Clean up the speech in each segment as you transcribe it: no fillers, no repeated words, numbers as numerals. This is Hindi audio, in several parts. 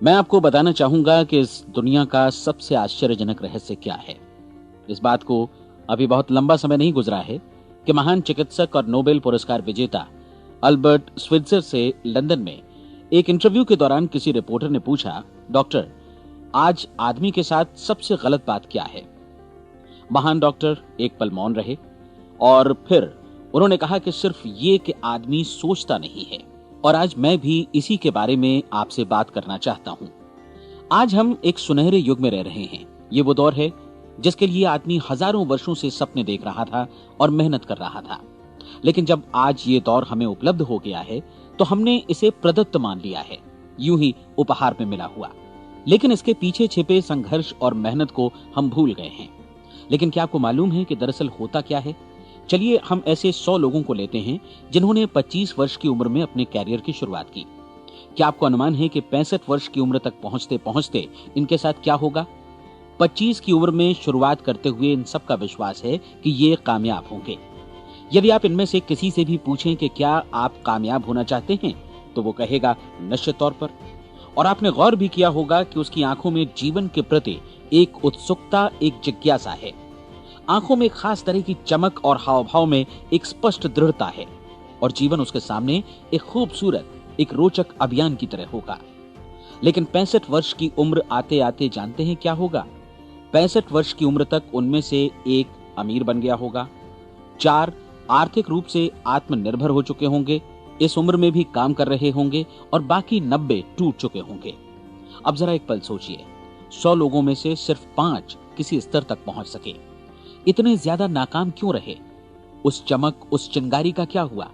मैं आपको बताना चाहूंगा कि इस दुनिया का सबसे आश्चर्यजनक रहस्य क्या है। इस बात को अभी बहुत लंबा समय नहीं गुजरा है कि महान चिकित्सक और नोबेल पुरस्कार विजेता अल्बर्ट स्विट्जर से लंदन में एक इंटरव्यू के दौरान किसी रिपोर्टर ने पूछा, डॉक्टर, आज आदमी के साथ सबसे गलत बात क्या है? महान डॉक्टर एक पल मौन रहे और फिर उन्होंने कहा कि सिर्फ ये कि आदमी सोचता नहीं है। और आज मैं भी इसी के बारे में आपसे बात करना चाहता हूं। आज हम एक सुनहरे युग में रह रहे हैं। ये वो दौर है जिसके लिए आदमी हजारों वर्षों से सपने देख रहा था और मेहनत कर रहा था। लेकिन जब आज ये दौर हमें उपलब्ध हो गया है तो हमने इसे प्रदत्त मान लिया है, यूं ही उपहार में मिला हुआ। लेकिन इसके पीछे छिपे संघर्ष और मेहनत को हम भूल गए हैं। लेकिन क्या आपको मालूम है कि दरअसल होता क्या है? चलिए हम ऐसे 100 लोगों को लेते हैं जिन्होंने 25 वर्ष की उम्र में अपने कैरियर की शुरुआत की। क्या आपको अनुमान है कि 65 वर्ष की उम्र तक पहुंचते पहुंचते इनके साथ क्या होगा? 25 की उम्र में शुरुआत करते हुए इन सब का विश्वास है कि ये कामयाब होंगे। यदि आप इनमें से किसी से भी पूछें कि क्या आप कामयाब होना चाहते हैं, तो वो कहेगा निश्चित तौर पर। और आपने गौर भी किया होगा कि उसकी आंखों में जीवन के प्रति एक उत्सुकता, एक जिज्ञासा है। आंखों में खास तरह की चमक और हाव भाव में एक स्पष्ट दृढ़ता है और जीवन उसके सामने एक खूबसूरत, एक रोचक अभियान की तरह होगा। लेकिन 65 वर्ष की उम्र आते आते जानते हैं क्या होगा? 65 वर्ष की उम्र तक उनमें से एक अमीर बन गया होगा, 4 आर्थिक रूप से आत्मनिर्भर हो चुके होंगे, इस उम्र में भी काम कर रहे होंगे और बाकी 90 टूट चुके होंगे। अब जरा एक पल सोचिए, 100 लोगों में से सिर्फ 5 किसी स्तर तक पहुंच सके। इतने ज्यादा नाकाम क्यों रहे? उस चमक, उस चिंगारी का क्या हुआ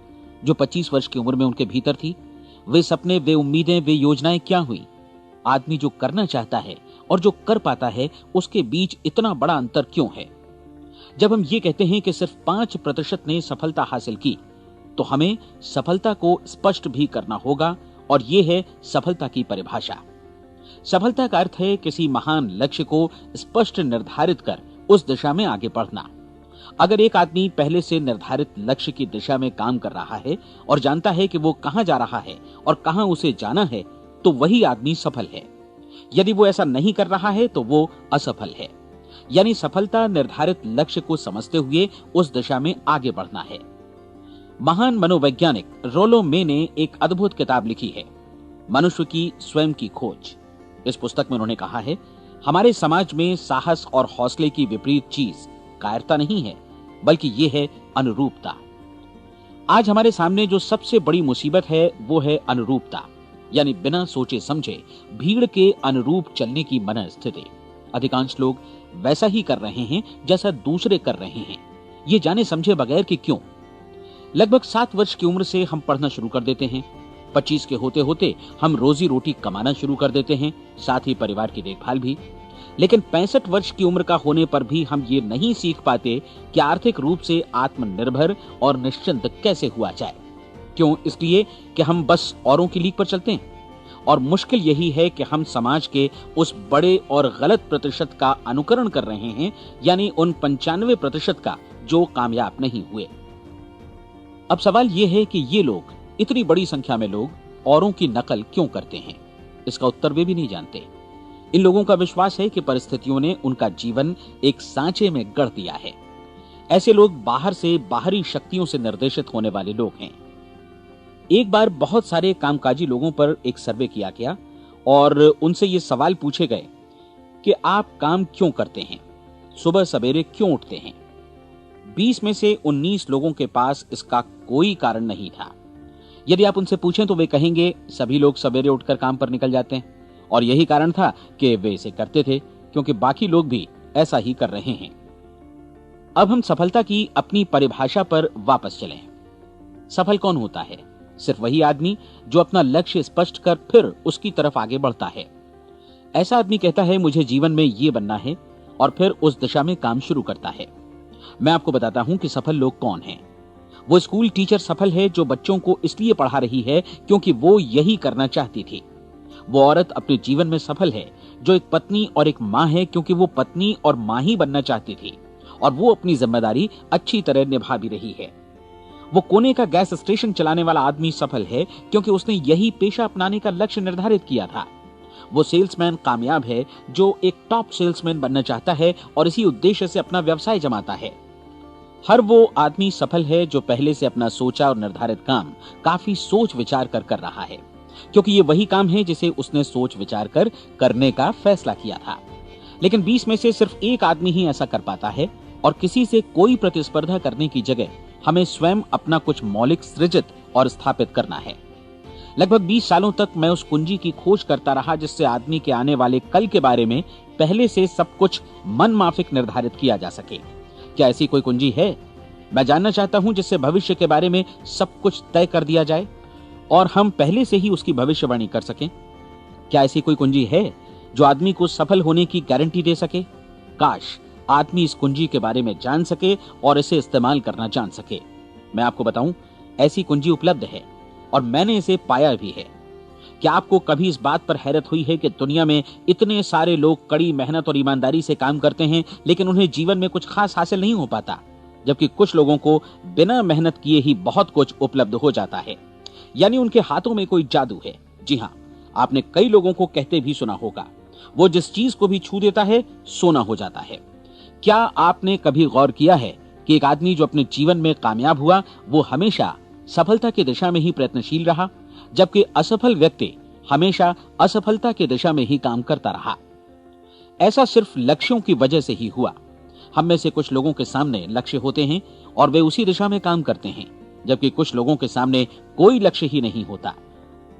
जो 25 वर्ष की उम्र में उनके भीतर थी? वे सपने, वे उम्मीदें, वे योजनाएं क्या हुई? आदमी जो करना चाहता है और जो कर पाता है, उसके बीच इतना बड़ा अंतर क्यों है? जब हम ये कहते हैं कि सिर्फ 5% ने सफलता हासिल की, तो हमें सफलता को स्पष्ट भी करना होगा और ये है सफलता की परिभाषा। सफलता का अर्थ है किसी महान लक्ष्य को स्पष्ट निर्धारित कर उस दिशा में आगे बढ़ना। अगर एक आदमी पहले से निर्धारित लक्ष्य की दिशा में काम कर रहा है और जानता है कि वो कहां जा रहा है और कहां उसे जाना है, तो वही आदमी सफल है। यदि वो ऐसा नहीं कर रहा है तो वो असफल है। यानी सफलता निर्धारित लक्ष्य को समझते हुए उस दिशा में आगे बढ़ना है। महान मनोवैज्ञानिक रोलो मे ने एक अद्भुत किताब लिखी है, मनुष्य की स्वयं की खोज। इस पुस्तक में उन्होंने कहा है, हमारे समाज में साहस और हौसले की विपरीत चीज कायरता नहीं है, बल्कि यह है अनुरूपता। आज हमारे सामने जो सबसे बड़ी मुसीबत है वो है अनुरूपता, यानी बिना सोचे समझे भीड़ के अनुरूप चलने की मनस्थिति। अधिकांश लोग वैसा ही कर रहे हैं जैसा दूसरे कर रहे हैं, ये जाने समझे बगैर कि क्यों। लगभग 7 वर्ष की उम्र से हम पढ़ना शुरू कर देते हैं। 25 के होते होते हम रोजी रोटी कमाना शुरू कर देते हैं, साथ ही परिवार की देखभाल भी। लेकिन 65 वर्ष की उम्र का होने पर भी हम ये नहीं सीख पाते कि आर्थिक रूप से आत्मनिर्भर और निश्चिंत कैसे हुआ जाए। क्यों? इसलिए कि हम बस औरों की लीक पर चलते हैं। और मुश्किल यही है कि हम समाज के उस बड़े और गलत प्रतिशत का अनुकरण कर रहे हैं, यानी उन 95% का जो कामयाब नहीं हुए। अब सवाल यह है कि ये लोग, इतनी बड़ी संख्या में लोग, औरों की नकल क्यों करते हैं? इसका उत्तर वे भी नहीं जानते। इन लोगों का विश्वास है कि परिस्थितियों ने उनका जीवन एक सांचे में गढ़ दिया है। ऐसे लोग बाहर से, बाहरी शक्तियों से निर्देशित होने वाले लोग हैं। एक बार बहुत सारे कामकाजी लोगों पर एक सर्वे किया गया और उनसे ये सवाल पूछे गए कि आप काम क्यों करते हैं, सुबह सवेरे क्यों उठते हैं? 20 में से 19 लोगों के पास इसका कोई कारण नहीं था। यदि आप उनसे पूछें तो वे कहेंगे सभी लोग सवेरे उठकर काम पर निकल जाते हैं और यही कारण था कि वे इसे करते थे क्योंकि बाकी लोग भी ऐसा ही कर रहे हैं। अब हम सफलता की अपनी परिभाषा पर वापस चलें। सफल कौन होता है? सिर्फ वही आदमी जो अपना लक्ष्य स्पष्ट कर फिर उसकी तरफ आगे बढ़ता है। ऐसा आदमी कहता है मुझे जीवन में ये बनना है और फिर उस दिशा में काम शुरू करता है। मैं आपको बताता हूं कि सफल लोग कौन हैं। वो स्कूल टीचर सफल है जो बच्चों को इसलिए पढ़ा रही है क्योंकि वो यही करना चाहती थी। वो औरत अपने जीवन में सफल है जो एक पत्नी और एक मां है क्योंकि वो पत्नी और मां ही बनना चाहती थी और वो अपनी जिम्मेदारी अच्छी तरह निभा भी रही है। वो कोने का गैस स्टेशन चलाने वाला आदमी सफल है क्योंकि उसने यही पेशा अपनाने का लक्ष्य निर्धारित किया था। वो सेल्समैन कामयाब है जो एक टॉप सेल्समैन बनना चाहता है और इसी उद्देश्य से अपना व्यवसाय जमाता है। हर वो आदमी सफल है जो पहले से अपना सोचा और निर्धारित काम काफी सोच विचार कर रहा है, क्योंकि ये वही काम है जिसे उसने सोच विचार कर करने का फैसला किया था। लेकिन 20 में से सिर्फ एक आदमी ही ऐसा कर पाता है, और किसी से कोई प्रतिस्पर्धा करने की जगह हमें स्वयं अपना कुछ मौलिक सृजित और स्थापित करना है। लगभग 20 सालों तक मैं उस कुंजी की खोज करता रहा जिससे आदमी के आने वाले कल के बारे में पहले से सब कुछ मन माफिक निर्धारित किया जा सके। क्या ऐसी कोई कुंजी है? मैं जानना चाहता हूं जिससे भविष्य के बारे में सब कुछ तय कर दिया जाए और हम पहले से ही उसकी भविष्यवाणी कर सकें। क्या ऐसी कोई कुंजी है जो आदमी को सफल होने की गारंटी दे सके? काश आदमी इस कुंजी के बारे में जान सके और इसे इस्तेमाल करना जान सके। मैं आपको बताऊं, ऐसी कुंजी उपलब्ध है और मैंने इसे पाया भी है। क्या आपको कभी इस बात पर हैरत हुई है कि दुनिया में इतने सारे लोग कड़ी मेहनत और ईमानदारी से काम करते हैं, लेकिन उन्हें जीवन में कुछ खास हासिल नहीं हो पाता, जबकि कुछ लोगों को बिना मेहनत किए ही बहुत कुछ उपलब्ध हो जाता है। यानी उनके हाथों में कोई जादू है। जी हाँ, आपने कई लोगों को कहते भी सुना होगा, वो जिस चीज को भी छू देता है सोना हो जाता है। क्या आपने कभी गौर किया है कि एक आदमी जो अपने जीवन में कामयाब हुआ वो हमेशा सफलता की दिशा में ही प्रयत्नशील रहा, जबकि असफल व्यक्ति हमेशा असफलता की दिशा में ही काम करता रहा? ऐसा सिर्फ लक्ष्यों की वजह से ही हुआ। हम में से कुछ लोगों के सामने लक्ष्य होते हैं और वे उसी दिशा में काम करते हैं, जबकि कुछ लोगों के सामने कोई लक्ष्य ही नहीं होता।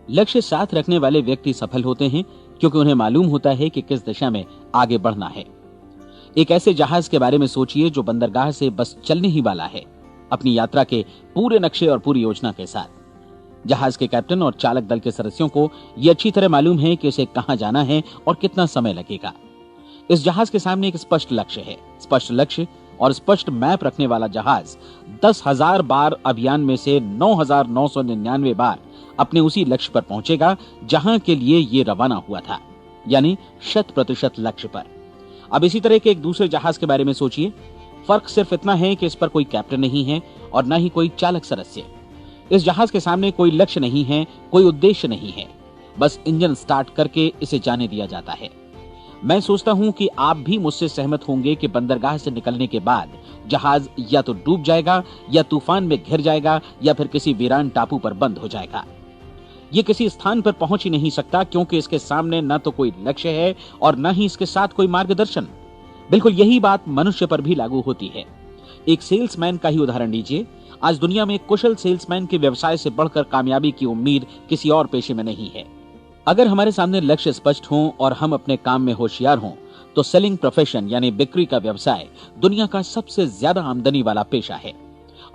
लक्ष्य साथ रखने वाले व्यक्ति सफल होते हैं क्योंकि उन्हें मालूम होता है कि किस दिशा में आगे बढ़ना है। एक ऐसे जहाज के बारे में सोचिए जो बंदरगाह से बस चलने ही वाला है, अपनी यात्रा के पूरे नक्शे और पूरी योजना के साथ। जहाज के कैप्टन और चालक दल के सदस्यों को यह अच्छी तरह मालूम है कि उसे कहां जाना है और कितना समय लगेगा। इस जहाज के सामने एक स्पष्ट लक्ष्य है। स्पष्ट लक्ष्य और स्पष्ट मैप रखने वाला जहाज 10,000 बार अभियान में से 9,999 बार अपने उसी लक्ष्य पर पहुंचेगा जहां के लिए ये रवाना हुआ था, यानी 100% लक्ष्य पर। अब इसी तरह के एक दूसरे जहाज के बारे में सोचिए। फर्क सिर्फ इतना है कि इस पर कोई कैप्टन नहीं है और न ही कोई चालक सदस्य। इस जहाज के सामने कोई लक्ष्य नहीं है, कोई उद्देश्य नहीं है, बस इंजन स्टार्ट करके इसे जाने दिया जाता है। मैं सोचता हूं कि आप भी मुझसे सहमत होंगे कि बंदरगाह से निकलने के बाद जहाज या तो डूब जाएगा या तूफान में घिर जाएगा या फिर किसी वीरान टापू पर बंद हो जाएगा। ये किसी स्थान पर पहुंच ही नहीं सकता क्योंकि इसके सामने न तो कोई लक्ष्य है और न ही इसके साथ कोई मार्गदर्शन। बिल्कुल यही बात मनुष्य पर भी लागू होती है। एक सेल्समैन का ही उदाहरण लीजिए। आज दुनिया में कुशल सेल्समैन के व्यवसाय से बढ़कर कामयाबी की उम्मीद किसी और पेशे में नहीं है। अगर हमारे सामने लक्ष्य स्पष्ट हो और हम अपने काम में होशियार हों, तो सेलिंग प्रोफेशन यानी बिक्री का व्यवसाय दुनिया का सबसे ज्यादा आमदनी वाला पेशा है।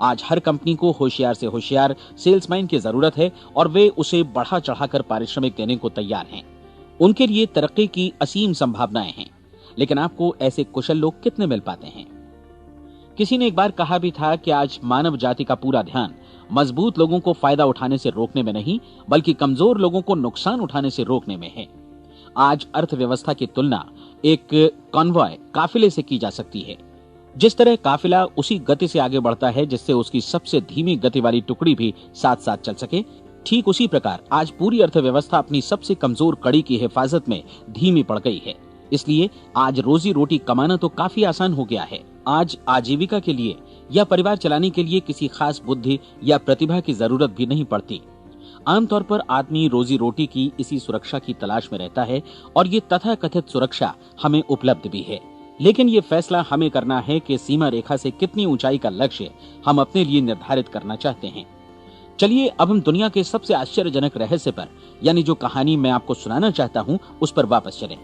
आज हर कंपनी को होशियार से होशियार सेल्समैन की जरूरत है और वे उसे बढ़ा चढ़ाकर पारिश्रमिक देने को तैयार हैं। उनके लिए तरक्की की असीम संभावनाएं हैं, लेकिन आपको ऐसे कुशल लोग कितने मिल पाते हैं? किसी ने एक बार कहा भी था कि आज मानव जाति का पूरा ध्यान मजबूत लोगों को फायदा उठाने से रोकने में नहीं, बल्कि कमजोर लोगों को नुकसान उठाने से रोकने में है। आज अर्थव्यवस्था की तुलना एक कॉन्वॉय काफिले से की जा सकती है। जिस तरह काफिला उसी गति से आगे बढ़ता है जिससे उसकी सबसे धीमी गति वाली टुकड़ी भी साथ साथ चल सके, ठीक उसी प्रकार आज पूरी अर्थव्यवस्था अपनी सबसे कमजोर कड़ी की हिफाजत में धीमी पड़ गई है। इसलिए आज रोजी रोटी कमाना तो काफी आसान हो गया है। आज आजीविका के लिए या परिवार चलाने के लिए किसी खास बुद्धि या प्रतिभा की जरूरत भी नहीं पड़ती। आमतौर पर आदमी रोजी रोटी की इसी सुरक्षा की तलाश में रहता है और ये तथाकथित सुरक्षा हमें उपलब्ध भी है। लेकिन ये फैसला हमें करना है कि सीमा रेखा से कितनी ऊंचाई का लक्ष्य हम अपने लिए निर्धारित करना चाहते हैं। चलिए अब हम दुनिया के सबसे आश्चर्यजनक रहस्य पर, यानी जो कहानी मैं आपको सुनाना चाहता हूं, उस पर वापस चलें।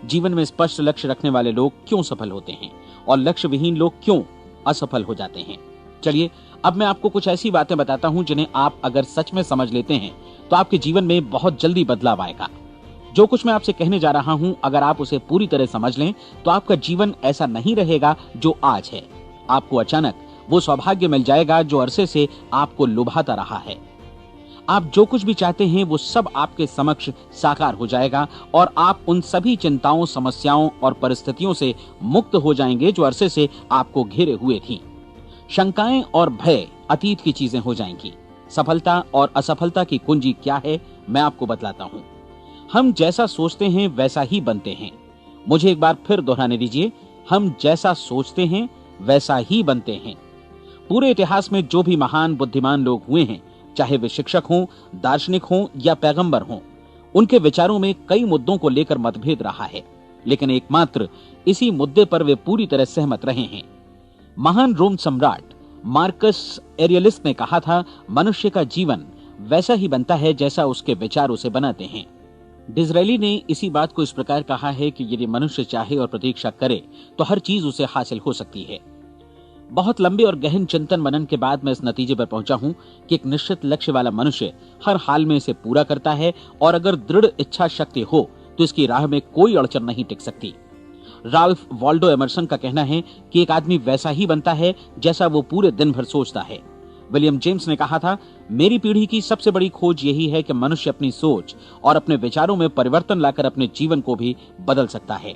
जीवन में स्पष्ट लक्ष्य रखने वाले लोग क्यों सफल होते हैं और लक्ष्य विहीन लोग क्यों असफल हो जाते हैं? चलिए अब मैं आपको कुछ ऐसी बातें बताता हूं जिन्हें आप अगर सच में समझ लेते हैं तो आपके जीवन में बहुत जल्दी बदलाव आएगा। जो कुछ मैं आपसे कहने जा रहा हूं, अगर आप उसे पूरी तरह समझ लें तो आपका जीवन ऐसा नहीं रहेगा जो आज है। आपको अचानक वो सौभाग्य मिल जाएगा जो अरसे से आपको लुभाता रहा है। आप जो कुछ भी चाहते हैं वो सब आपके समक्ष साकार हो जाएगा और आप उन सभी चिंताओं, समस्याओं और परिस्थितियों से मुक्त हो जाएंगे जो अरसे से आपको घेरे हुए थी। शंकाएं और भय अतीत की चीजें हो जाएंगी। सफलता और असफलता की कुंजी क्या है, मैं आपको बतलाता हूं। हम जैसा सोचते हैं वैसा ही बनते हैं। मुझे एक बार फिर दोहराने दीजिए, हम जैसा सोचते हैं वैसा ही बनते हैं। पूरे इतिहास में जो भी महान बुद्धिमान लोग हुए हैं, चाहे वे शिक्षक हों, दार्शनिक हों या पैगंबर हों, उनके विचारों में कई मुद्दों को लेकर मतभेद रहा है, लेकिन एकमात्र इसी मुद्दे पर वे पूरी तरह सहमत रहे हैं। महान रोम सम्राट मार्कस एरियलिस ने कहा था, मनुष्य का जीवन वैसा ही बनता है जैसा उसके विचार उसे बनाते हैं। डिज़रायली ने इसी बात को इस प्रकार कहा है कि यदि मनुष्य चाहे और प्रतीक्षा करे तो हर चीज उसे हासिल हो सकती है। बहुत लंबे और गहन चिंतन मनन के बाद मैं इस नतीजे पर पहुंचा हूं कि एक निश्चित लक्ष्य वाला मनुष्य हर हाल में इसे पूरा करता है, और अगर दृढ़ इच्छा शक्ति हो तो इसकी राह में कोई अड़चन नहीं टिक सकती। राल्फ वॉल्डो एमर्सन का कहना है कि एक आदमी वैसा ही बनता है जैसा वो पूरे दिन भर सोचता है। विलियम जेम्स ने कहा था, मेरी पीढ़ी की सबसे बड़ी खोज यही है कि मनुष्य अपनी सोच और अपने विचारों में परिवर्तन लाकर अपने जीवन को भी बदल सकता है।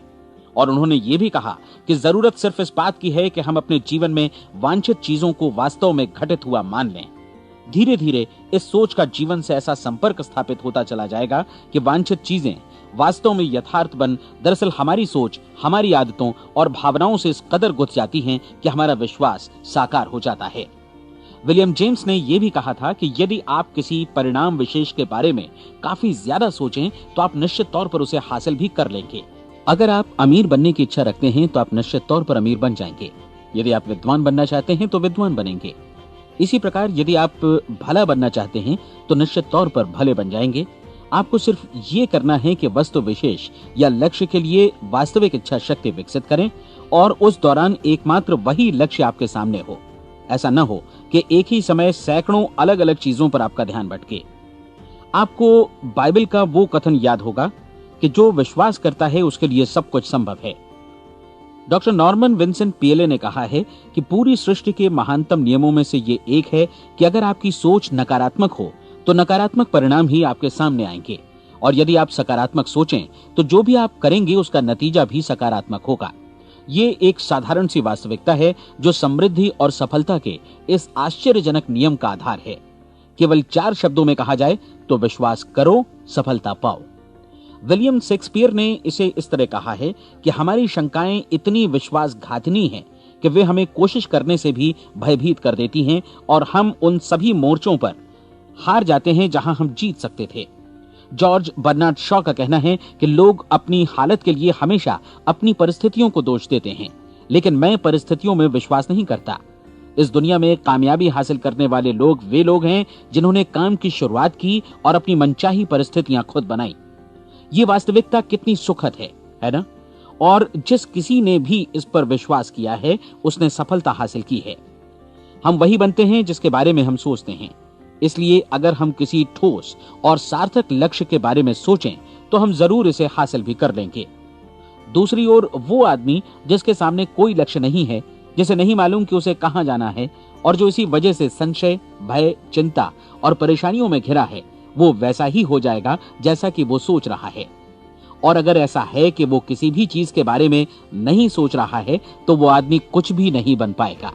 और उन्होंने ये भी कहा कि जरूरत सिर्फ इस बात की है कि हम अपने जीवन में वांछित चीजों को वास्तव में घटित हुआ मान लें। धीरे धीरे इस सोच का जीवन से ऐसा संपर्क स्थापित होता चला जाएगा कि वांछित चीजें वास्तव में यथार्थ बन दरअसल हमारी सोच, हमारी आदतों और भावनाओं से इस कदर गुथ जाती हैं कि हमारा विश्वास साकार हो जाता है। विलियम जेम्स ने यह भी कहा था कि यदि आप किसी परिणाम विशेष के बारे में काफी ज्यादा सोचें तो आप निश्चित तौर पर उसे हासिल भी कर लेंगे। अगर आप अमीर बनने की इच्छा रखते हैं तो आप निश्चित तौर पर अमीर बन जाएंगे। यदि आप विद्वान बनना चाहते हैं तो विद्वान बनेंगे। इसी प्रकार यदि आप भला बनना चाहते हैं तो निश्चित तौर पर भले बन जाएंगे। आपको सिर्फ ये करना है कि वस्तु विशेष या लक्ष्य के लिए वास्तविक इच्छा शक्ति विकसित करें और उस दौरान एकमात्र वही लक्ष्य आपके सामने हो। ऐसा न हो कि एक ही समय सैकड़ों अलग अलग चीजों पर आपका ध्यान भटके। आपको बाइबल का वो कथन याद होगा कि जो विश्वास करता है उसके लिए सब कुछ संभव है। डॉक्टर नॉर्मन विंसेंट पीएले ने कहा है कि पूरी सृष्टि के महानतम नियमों में से ये एक है कि अगर आपकी सोच नकारात्मक हो तो नकारात्मक परिणाम ही आपके सामने आएंगे, और यदि आप सकारात्मक सोचें तो जो भी आप करेंगे उसका नतीजा भी सकारात्मक होगा। ये एक साधारण सी वास्तविकता है जो समृद्धि और सफलता के इस आश्चर्यजनक नियम का आधार है। केवल 4 शब्दों में कहा जाए तो विश्वास करो, सफलता पाओ। विलियम शेक्सपियर ने इसे इस तरह कहा है कि हमारी शंकाएं इतनी विश्वासघातिनी हैं कि वे हमें कोशिश करने से भी भयभीत कर देती हैं और हम उन सभी मोर्चों पर हार जाते हैं जहां हम जीत सकते थे। जॉर्ज बर्नार्ड शॉ का कहना है कि लोग अपनी हालत के लिए हमेशा अपनी परिस्थितियों को दोष देते हैं, लेकिन मैं परिस्थितियों में विश्वास नहीं करता। इस दुनिया में कामयाबी हासिल करने वाले लोग वे लोग हैं जिन्होंने काम की शुरुआत की और अपनी मनचाही परिस्थितियां खुद बनाई। ये वास्तविकता कितनी सुखद है ना? और जिस किसी ने भी इस पर विश्वास किया है उसने सफलता हासिल की है। हम वही बनते हैं जिसके बारे में हम सोचते हैं। इसलिए अगर हम किसी ठोस और सार्थक लक्ष्य के बारे में सोचें तो हम जरूर इसे हासिल भी कर लेंगे। दूसरी ओर वो आदमी जिसके सामने कोई लक्ष्य नहीं है, जिसे नहीं मालूम कि उसे कहां जाना है और जो इसी वजह से संशय, भय, चिंता और परेशानियों में घिरा है, वो वैसा ही हो जाएगा जैसा कि वो सोच रहा है। और अगर ऐसा है कि वो किसी भी चीज के बारे में नहीं सोच रहा है तो वो आदमी कुछ भी नहीं बन पाएगा।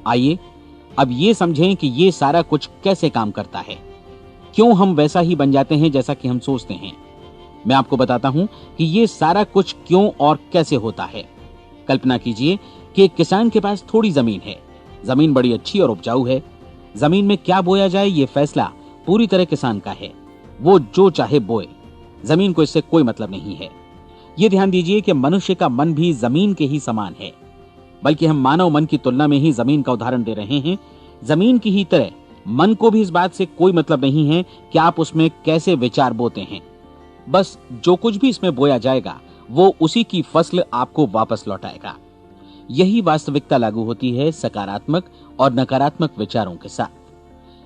आइए अब ये समझें कि ये सारा कुछ कैसे काम करता है, क्यों हम वैसा ही बन जाते हैं जैसा कि हम सोचते हैं। मैं आपको बताता हूं कि ये सारा कुछ क्यों और कैसे होता है। कल्पना कीजिए कि एक किसान के पास थोड़ी जमीन है। जमीन बड़ी अच्छी और उपजाऊ है। जमीन में क्या बोया जाए ये फैसला पूरी तरह किसान का है। वो जो चाहे बोए, जमीन को इससे कोई मतलब नहीं है। ये ध्यान दीजिए कि मनुष्य का मन भी जमीन के ही समान है, बल्कि हम मानव मन की तुलना में ही जमीन का उदाहरण दे रहे हैं। जमीन की ही तरह मन को भी इस बात से कोई मतलब नहीं है कि आप उसमें कैसे विचार बोते हैं। बस जो कुछ भी इसमें बोया जाएगा वो उसी की फसल आपको वापस लौटाएगा। यही वास्तविकता लागू होती है सकारात्मक और नकारात्मक विचारों के साथ।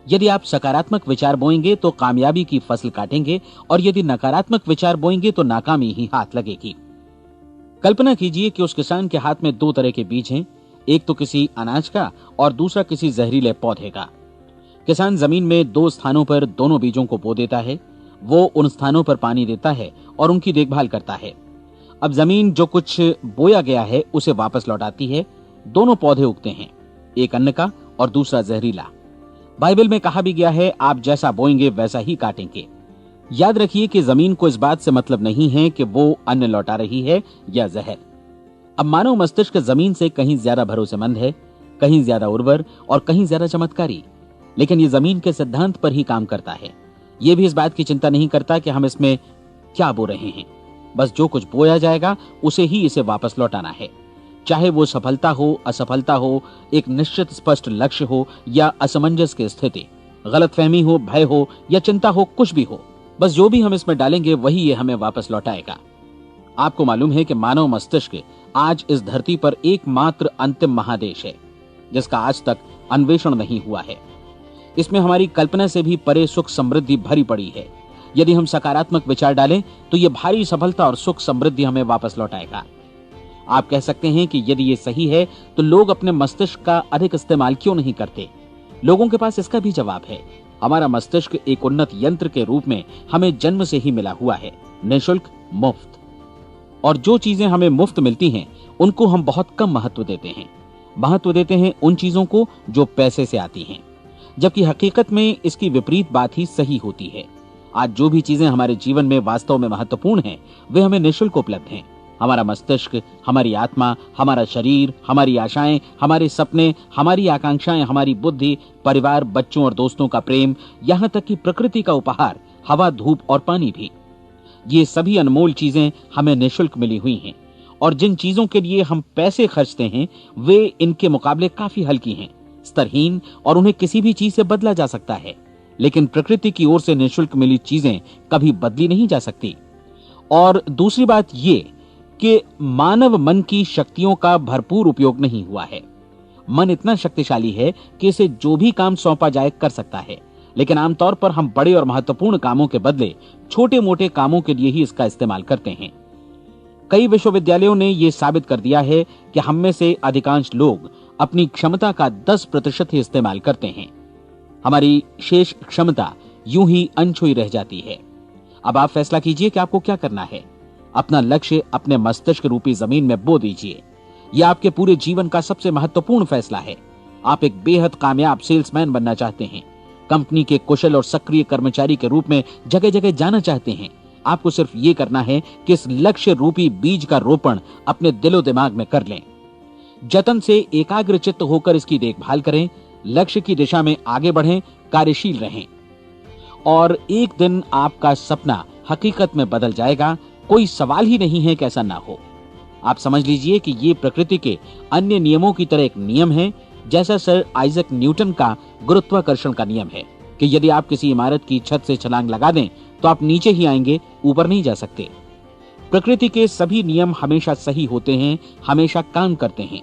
यदि आप सकारात्मक विचार बोएंगे तो कामयाबी की फसल काटेंगे, और यदि नकारात्मक विचार बोएंगे तो नाकामी ही हाथ लगेगी। कल्पना कीजिए कि उस किसान के हाथ में 2 तरह के बीज हैं, एक तो किसी अनाज का और दूसरा किसी जहरीले पौधे का। किसान जमीन में 2 स्थानों पर दोनों बीजों को बो देता है। वो उन स्थानों पर पानी देता है और उनकी देखभाल करता है। अब जमीन जो कुछ बोया गया है उसे वापस लौटाती है। दोनों पौधे उगते हैं, एक अन्न का और दूसरा जहरीला। बाइबल में कहा भी गया है, आप जैसा बोएंगे वैसा ही काटेंगे। याद रखिए कि जमीन को इस बात से मतलब नहीं है कि वो अन्न लौटा रही है या जहर। अब मानव मस्तिष्क जमीन से कहीं ज्यादा भरोसेमंद है, कहीं ज्यादा उर्वर और कहीं ज्यादा चमत्कारी, लेकिन ये जमीन के सिद्धांत पर ही काम करता है। ये भी इस बात की चिंता नहीं करता कि हम इसमें क्या बो रहे हैं। बस जो कुछ बोया जाएगा उसे ही इसे वापस लौटाना है, चाहे वो सफलता हो, असफलता हो, एक निश्चित स्पष्ट लक्ष्य हो या असमंजस की स्थिति, गलतफहमी हो, भय हो या चिंता हो, कुछ भी हो। बस जो भी हम इसमें डालेंगे वही ये हमें वापस लौटाएगा। आपको मालूम है कि मानव मस्तिष्क आज इस धरती पर एकमात्र अंतिम महादेश है जिसका आज तक अन्वेषण नहीं हुआ है। इसमें हमारी कल्पना से भी परे सुख समृद्धि भरी पड़ी है। यदि हम सकारात्मक विचार डालें तो ये भारी सफलता और सुख समृद्धि हमें वापस लौटाएगा। आप कह सकते हैं कि यदि ये सही है तो लोग अपने मस्तिष्क का अधिक इस्तेमाल क्यों नहीं करते? लोगों के पास इसका भी जवाब है। हमारा मस्तिष्क एक उन्नत यंत्र के रूप में हमें जन्म से ही मिला हुआ है, निःशुल्क, मुफ्त। और जो चीजें हमें मुफ्त मिलती हैं उनको हम बहुत कम महत्व देते हैं। महत्व देते हैं उन चीजों को जो पैसे से आती हैं, जबकि हकीकत में इसकी विपरीत बात ही सही होती है। आज जो भी चीजें हमारे जीवन में वास्तव में महत्वपूर्ण हैं वे हमें निःशुल्क उपलब्ध हैं। हमारा मस्तिष्क, हमारी आत्मा, हमारा शरीर, हमारी आशाएं, हमारे सपने, हमारी आकांक्षाएं, हमारी बुद्धि, परिवार, बच्चों और दोस्तों का प्रेम, यहाँ तक कि प्रकृति का उपहार, हवा, धूप और पानी भी। ये सभी अनमोल चीजें हमें निःशुल्क मिली हुई हैं और जिन चीजों के लिए हम पैसे खर्चते हैं वे इनके मुकाबले काफी हल्की हैं, स्तरहीन, और उन्हें किसी भी चीज से बदला जा सकता है। लेकिन प्रकृति की ओर से निःशुल्क मिली चीजें कभी बदली नहीं जा सकती। और दूसरी बात ये कि मानव मन की शक्तियों का भरपूर उपयोग नहीं हुआ है। मन इतना शक्तिशाली है कि इसे जो भी काम सौंपा जाए कर सकता है, लेकिन आमतौर पर हम बड़े और महत्वपूर्ण कामों के बदले छोटे मोटे कामों के लिए ही इसका इस्तेमाल करते हैं। कई विश्वविद्यालयों ने यह साबित कर दिया है कि हम में से अधिकांश लोग अपनी क्षमता का 10% ही इस्तेमाल करते हैं। हमारी शेष क्षमता यूं ही अनछुई रह जाती है। अब आप फैसला कीजिए कि आपको क्या करना है। अपना लक्ष्य अपने मस्तिष्क रूपी जमीन में बो दीजिए। यह आपके पूरे जीवन का सबसे महत्वपूर्ण फैसला है। आप एक बेहद कामयाब सेल्समैन बनना चाहते हैं, कंपनी के कुशल और सक्रिय कर्मचारी के रूप में जगह जगह जाना चाहते हैं। आपको सिर्फ ये करना है कि इस लक्ष्य रूपी बीज का रोपण अपने दिलो दिमाग में कर लें। जतन से एकाग्रचित्त होकर इसकी देखभाल करें, लक्ष्य की दिशा में आगे बढ़ें, कार्यशील रहें और एक दिन आपका सपना हकीकत में बदल जाएगा। कोई सवाल ही नहीं है कि ऐसा ना हो। आप समझ लीजिए कि ये प्रकृति के अन्य नियमों की तरह एक नियम है, जैसा सर आइजैक न्यूटन का गुरुत्वाकर्षण का नियम है कि यदि आप किसी इमारत की छत से छलांग लगा दें तो आप नीचे ही आएंगे, ऊपर नहीं जा सकते। प्रकृति के सभी नियम हमेशा सही होते हैं, हमेशा काम करते हैं।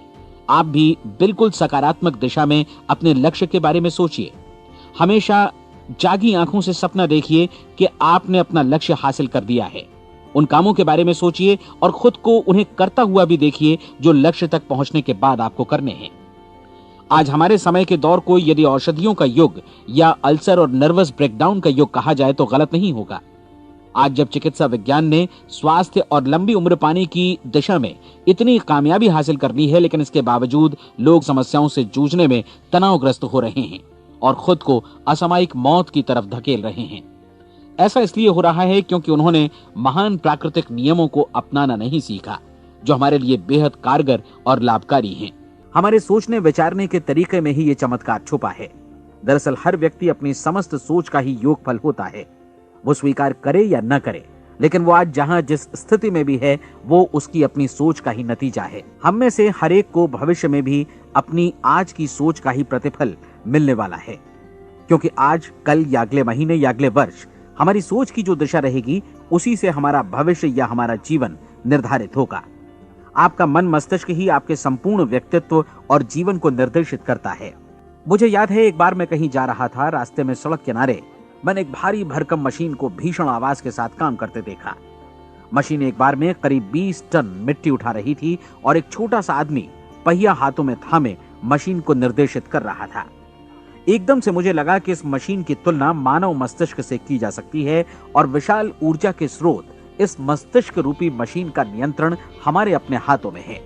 आप भी बिल्कुल सकारात्मक दिशा में अपने लक्ष्य के बारे में सोचिए। हमेशा जागी आंखों से सपना देखिए कि आपने अपना लक्ष्य हासिल कर दिया है। उन कामों के बारे में सोचिए और खुद को उन्हें करता हुआ भी देखिए जो लक्ष्य तक पहुंचने के बाद आपको करने हैं। आज हमारे समय के दौर को यदि औषधियों का युग या अल्सर और नर्वस ब्रेकडाउन का युग कहा जाए तो गलत नहीं होगा। आज जब चिकित्सा विज्ञान ने स्वास्थ्य और लंबी उम्र पाने की दिशा में इतनी कामयाबी हासिल कर ली है, लेकिन इसके बावजूद लोग समस्याओं से जूझने में तनावग्रस्त हो रहे हैं और खुद को असामयिक मौत की तरफ धकेल रहे हैं। ऐसा इसलिए हो रहा है क्योंकि उन्होंने महान प्राकृतिक नियमों को अपनाना नहीं सीखा, जो हमारे लिए बेहद कारगर और लाभकारी हैं। हमारे सोचने विचारने के तरीके में ही ये चमत्कार छुपा है। दरअसल हर व्यक्ति अपनी समस्त सोच का ही योगफल होता है, वो स्वीकार करे या न करे, लेकिन वो आज जहां जिस स्थिति में भी है वो उसकी अपनी सोच का ही नतीजा है। हम में से हर एक को भविष्य में भी अपनी आज की सोच का ही प्रतिफल मिलने वाला है, क्योंकि आज, कल या अगले महीने या अगले वर्ष हमारी सोच की जो दिशा रहेगी उसी से हमारा भविष्य या हमारा जीवन निर्धारित होगा। आपका मन मस्तिष्क ही आपके संपूर्ण व्यक्तित्व और जीवन को निर्देशित करता है। मुझे याद है एक बार मैं कहीं जा रहा था, रास्ते में सड़क किनारे मैंने एक भारी भरकम मशीन को भीषण आवाज के साथ काम करते देखा। मशीन एक बार में करीब 20 टन मिट्टी उठा रही थी और एक छोटा सा आदमी पहिया हाथों में थामे मशीन को निर्देशित कर रहा था। एकदम से मुझे लगा कि इस मशीन की तुलना मानव मस्तिष्क से की जा सकती है और विशाल ऊर्जा के स्रोत इस मस्तिष्क रूपी मशीन का नियंत्रण हमारे अपने हाथों में है।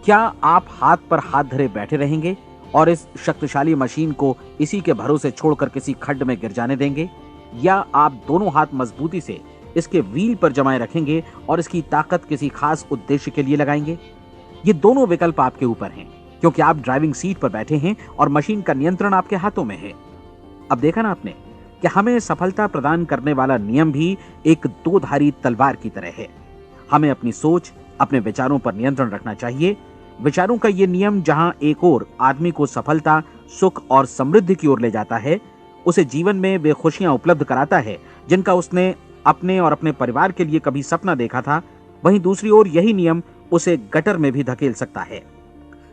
क्या आप हाथ पर हाथ धरे बैठे रहेंगे और इस शक्तिशाली मशीन को इसी के भरोसे छोड़कर किसी खड्ड में गिर जाने देंगे? या आप दोनों हाथ मजबूती से इसके व्हील पर जमाए रखेंगे और इसकी ताकत किसी खास उद्देश्य के लिए लगाएंगे? ये दोनों विकल्प आपके ऊपर हैं, क्योंकि आप ड्राइविंग सीट पर बैठे हैं और मशीन का नियंत्रण आपके हाथों में है। अब देखा ना आपने कि हमें सफलता प्रदान करने वाला नियम भी एक दो-धारी तलवार की तरह है। हमें अपनी सोच, अपने विचारों पर नियंत्रण रखना चाहिए। विचारों का ये नियम जहां एक ओर आदमी को सफलता, सुख और समृद्धि की ओर ले जाता है, उसे जीवन में वे खुशियां उपलब्ध कराता है जिनका उसने अपने और अपने परिवार के लिए कभी सपना देखा था, वहीं दूसरी ओर यही नियम उसे गटर में भी धकेल सकता है।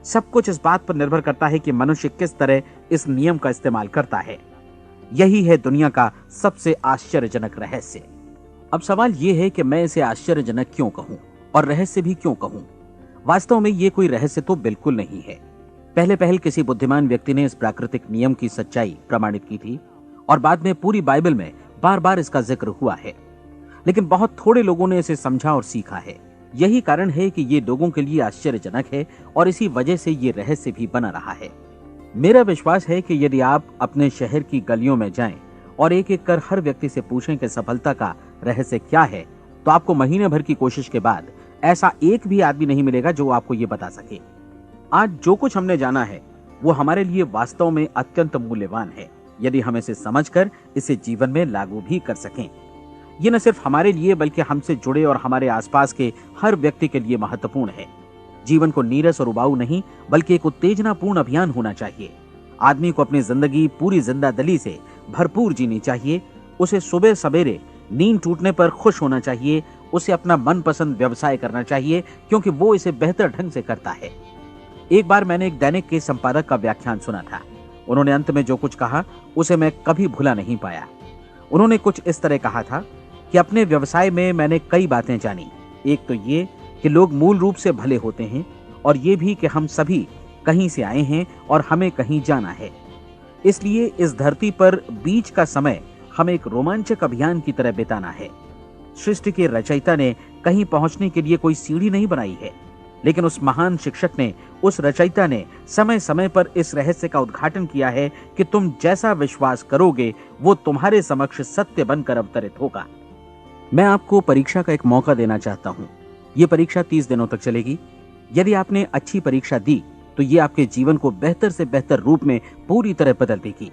सब कुछ इस बात पर निर्भर करता है कि मनुष्य किस तरह इस नियम का इस्तेमाल करता है। यही है दुनिया का सबसे आश्चर्यजनक रहस्य। अब सवाल यह है कि मैं इसे आश्चर्यजनक क्यों कहूं और रहस्य भी क्यों कहूं? वास्तव में यह कोई रहस्य तो बिल्कुल नहीं है। पहले पहल किसी बुद्धिमान व्यक्ति ने इस प्राकृतिक नियम की सच्चाई प्रमाणित की थी और बाद में पूरी बाइबल में बार बार इसका जिक्र हुआ है, लेकिन बहुत थोड़े लोगों ने इसे समझा और सीखा है। यही कारण है कि ये लोगों के लिए आश्चर्यजनक है और इसी वजह से ये रहस्य भी बना रहा है। मेरा विश्वास है कि यदि आप अपने शहर की गलियों में जाएं और एक एक कर हर व्यक्ति से पूछें कि सफलता का रहस्य क्या है, तो आपको महीने भर की कोशिश के बाद ऐसा एक भी आदमी नहीं मिलेगा जो आपको ये बता सके। आज जो कुछ हमने जाना है वो हमारे लिए वास्तव में अत्यंत मूल्यवान है, यदि हम इसे समझकर इसे जीवन में लागू भी कर सकें। ये न सिर्फ हमारे लिए बल्कि हमसे जुड़े और हमारे आसपास के हर व्यक्ति के लिए महत्वपूर्ण है। जीवन को नीरस और उबाऊ नहीं बल्कि एक उत्तेजनापूर्ण अभियान होना चाहिए। आदमी को अपनी जिंदगी पूरी जिंदादिली से भरपूर जीनी चाहिए। उसे सुबह सवेरे नींद टूटने पर खुश होना चाहिए। उसे अपना मनपसंद व्यवसाय करना चाहिए क्योंकि वो इसे बेहतर ढंग से करता है। एक बार मैंने एक दैनिक के संपादक का व्याख्यान सुना था। उन्होंने अंत में जो कुछ कहा उसे मैं कभी भुला नहीं पाया। उन्होंने कुछ इस तरह कहा था कि अपने व्यवसाय में मैंने कई बातें जानी। एक तो ये कि लोग मूल रूप से भले होते हैं और ये भी कि हम सभी कहीं से आए हैं और हमें कहीं जाना है। इसलिए इस धरती पर बीच का समय हमें एक रोमांचक अभियान की तरह बिताना है। सृष्टि के रचयिता ने कहीं पहुंचने के लिए कोई सीढ़ी नहीं बनाई है, लेकिन उस महान शिक्षक ने, उस रचयिता ने समय समय पर इस रहस्य का उद्घाटन किया है कि तुम जैसा विश्वास करोगे वो तुम्हारे समक्ष सत्य बनकर अवतरित होगा। मैं आपको परीक्षा का एक मौका देना चाहता हूं। ये परीक्षा 30 दिनों तक चलेगी। यदि आपने अच्छी परीक्षा दी तो ये आपके जीवन को बेहतर से बेहतर रूप में पूरी तरह बदल देगी।